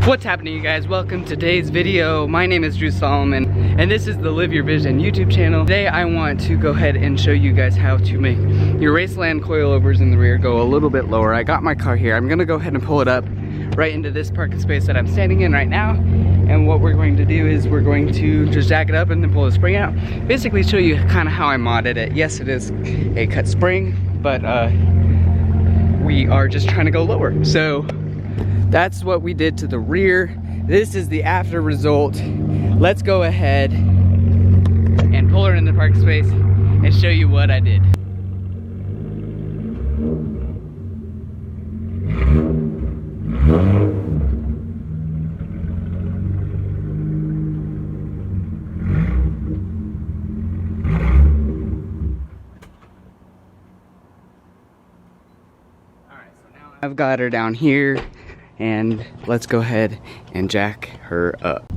What's happening, you guys? Welcome to today's video. My name is Drew Solomon and this is the Live Your Vision YouTube channel. Today I want to go ahead and show you guys how to make your Raceland coilovers in the rear go a little bit lower. I got my car here. I'm gonna go ahead and pull it up right into this parking space that I'm standing in right now. And what we're going to do is we're going to just jack it up and then pull the spring out. Basically show you kind of how I modded it. Yes, it is a cut spring, but we are just trying to go lower. So that's what we did to the rear. This is the after result. Let's go ahead and pull her in the parking space and show you what I did. I've got her down here, and let's go ahead and jack her up.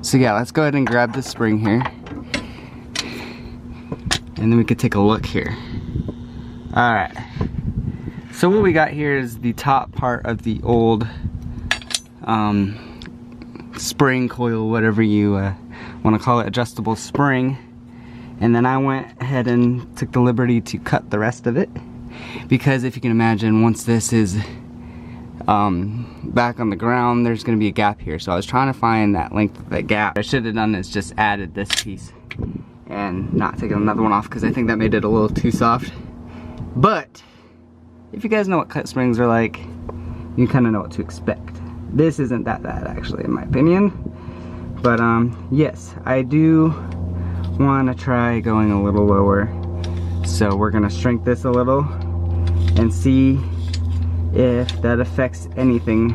So yeah, let's go ahead and grab the spring here. And then we could take a look here. Alright. So what we got here is the top part of the old spring coil, whatever you want to call it, adjustable spring. And then I went ahead and took the liberty to cut the rest of it. Because if you can imagine, once this is back on the ground, there's going to be a gap here. So I was trying to find that length of that gap. What I should have done is just added this piece and not taken another one off, because I think that made it a little too soft. But if you guys know what cut springs are like, you kind of know what to expect. This isn't that bad, actually, in my opinion. But yes, I do want to try going a little lower. So we're going to shrink this a little and see if that affects anything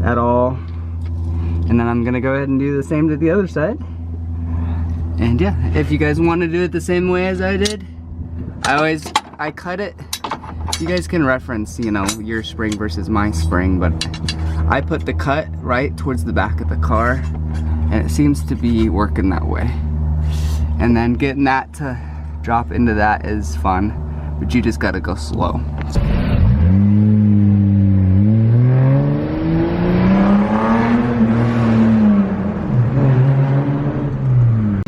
at all. And then I'm gonna go ahead and do the same to the other side. And yeah, if you guys want to do it the same way as I did, I cut it. You guys can reference, you know, your spring versus my spring, but I put the cut right towards the back of the car, and it seems to be working that way. And then getting that to drop into that is fun, but you just gotta go slow.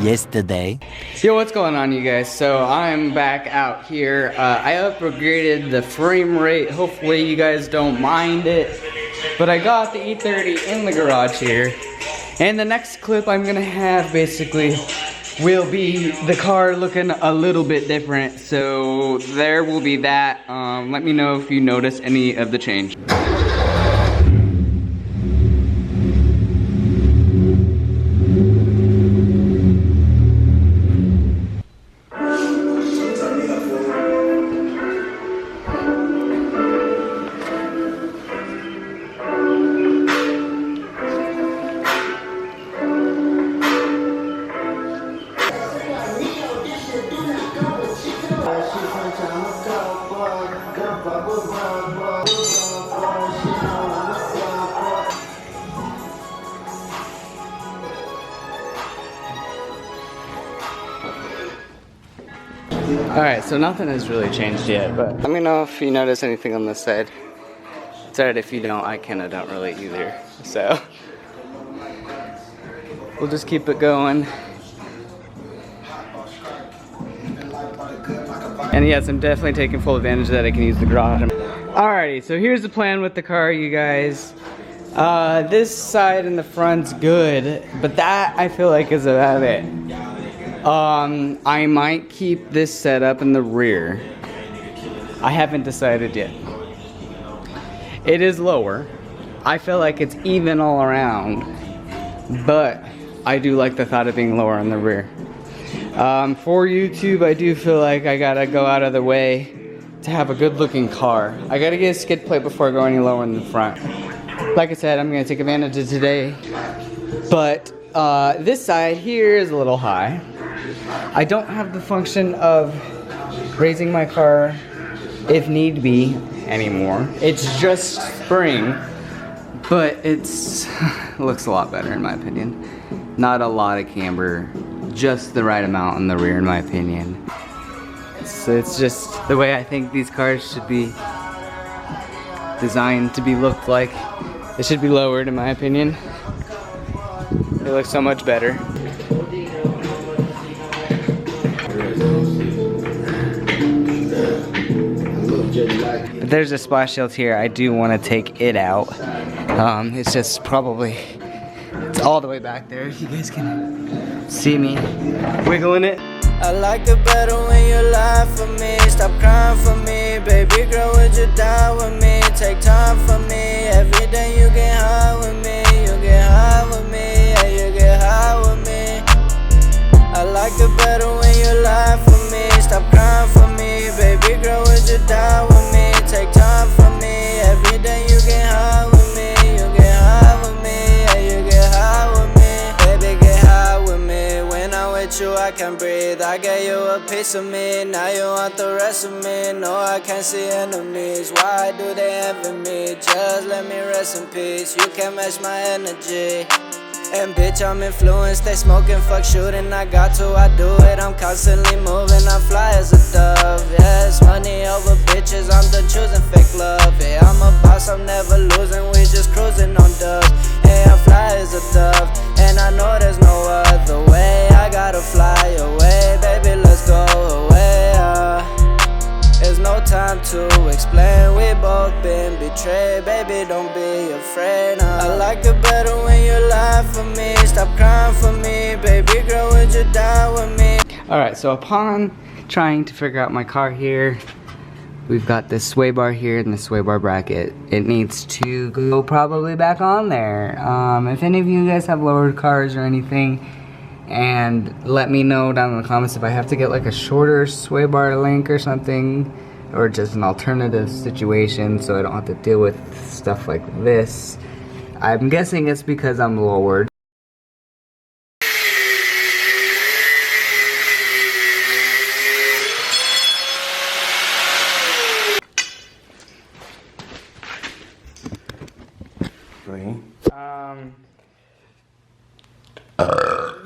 Yesterday. Yo, what's going on, you guys? So I'm back out here. I upgraded the frame rate. Hopefully you guys don't mind it. But I got the E30 in the garage here. And the next clip I'm gonna have basically will be the car looking a little bit different. So there will be that. Let me know if you notice any of the change. Alright, so nothing has really changed yet, but let me know if you notice anything on this side. It's alright if you don't, I kinda don't really either. So we'll just keep it going. And yes, I'm definitely taking full advantage of that. I can use the garage. Alrighty, so here's the plan with the car, you guys. This side in the front's good, but that I feel like is about it. I might keep this setup in the rear. I haven't decided yet. It is lower. I feel like it's even all around, but I do like the thought of being lower in the rear. For YouTube, I do feel like I gotta go out of the way to have a good looking car. I gotta get a skid plate before I go any lower in the front. Like I said, I'm gonna take advantage of today. But this side here is a little high. I don't have the function of raising my car if need be anymore. It's just spring, but it's looks a lot better in my opinion. Not a lot of camber, just the right amount in the rear in my opinion. So it's just the way I think these cars should be designed to be looked like. They should be lowered in my opinion. They look so much better. But there's a splash shield here. I do want to take it out. It's just probably, it's all the way back there. If you guys can see me wiggling it. I like it better when you lie for me. Stop crying for me, baby girl, would you die with me? Take time for me, every day you get high with me. You get high with me, yeah, you get high with me. I like it better when you lie for me. Stop crying for me, baby girl, would you die with me? Take time for me, every day you get high with me. You get high with me, yeah, you get high with me. Baby, get high with me. When I'm with you, I can breathe. I gave you a piece of me, now you want the rest of me. No, I can't see enemies. Why do they envy me? Just let me rest in peace. You can't match my energy. And bitch, I'm influenced, they smoking, fuck shooting, I got to, I do it, I'm constantly moving, I fly as a dove, yes, money over bitches, I'm done choosing fake love, yeah, I'm a boss, I'm never losing, we just cruising on dubs, yeah, I fly as a dove, and I know there's no other way, I gotta fly away, baby, let's go away, there's no time to explain, we both been betrayed, baby, don't be afraid, I like it better when you lie for me, stop crying for me, baby girl, would you die with me? Alright, so upon trying to figure out my car here, we've got this sway bar here and the sway bar bracket. It needs to go probably back on there. If any of you guys have lowered cars or anything, and let me know down in the comments if I have to get like a shorter sway bar link or something, or just an alternative situation so I don't have to deal with stuff like this. I'm guessing it's because I'm lowered.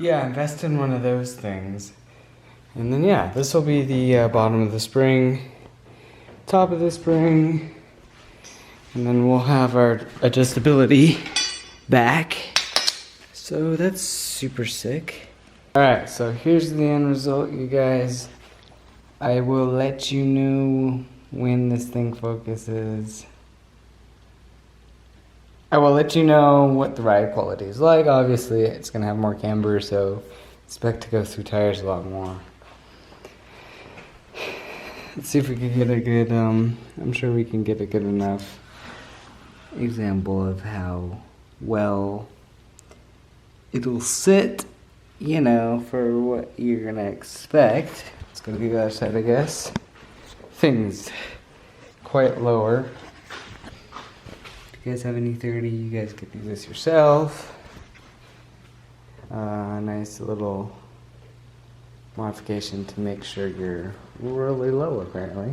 Yeah, invest in one of those things. And then yeah, this will be the bottom of the spring, top of the spring, and then we'll have our adjustability back. So that's super sick. Alright, so here's the end result, you guys. I will let you know when this thing focuses. I will let you know what the ride quality is like. Obviously, it's going to have more camber, so expect to go through tires a lot more. Let's see if we can get a good, I'm sure we can get a good enough example of how well it'll sit, you know, for what you're going to expect. It's going to be the other side, I guess. Things quite lower. If you guys have any 30, you guys could do this yourself. Nice little modification to make sure you're really low, apparently.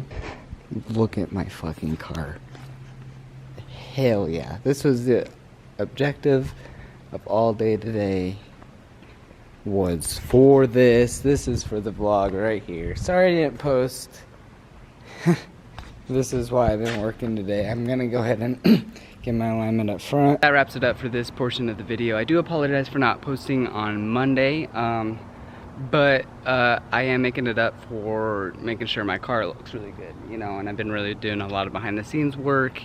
Look at my fucking car. Hell yeah. This was the objective of all day today, was for this. This is for the vlog right here. Sorry I didn't post. This is why I've been working today. I'm gonna go ahead and get my alignment up front. That wraps it up for this portion of the video. I do apologize for not posting on Monday. But I am making it up for making sure my car looks really good, you know, and I've been really doing a lot of behind the scenes work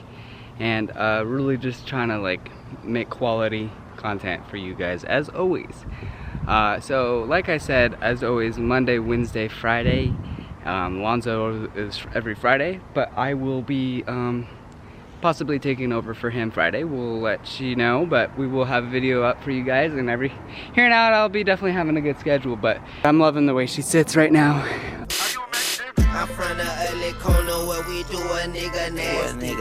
and really just trying to like make quality content for you guys as always. So like I said, as always, Monday, Wednesday, Friday. Lonzo is every Friday, but I will be possibly taking over for him Friday. We'll let you know, but we will have a video up for you guys, and here and out I'll be definitely having a good schedule. But I'm loving the way she sits right now. I'm from the early corner where we do a nigga nasty.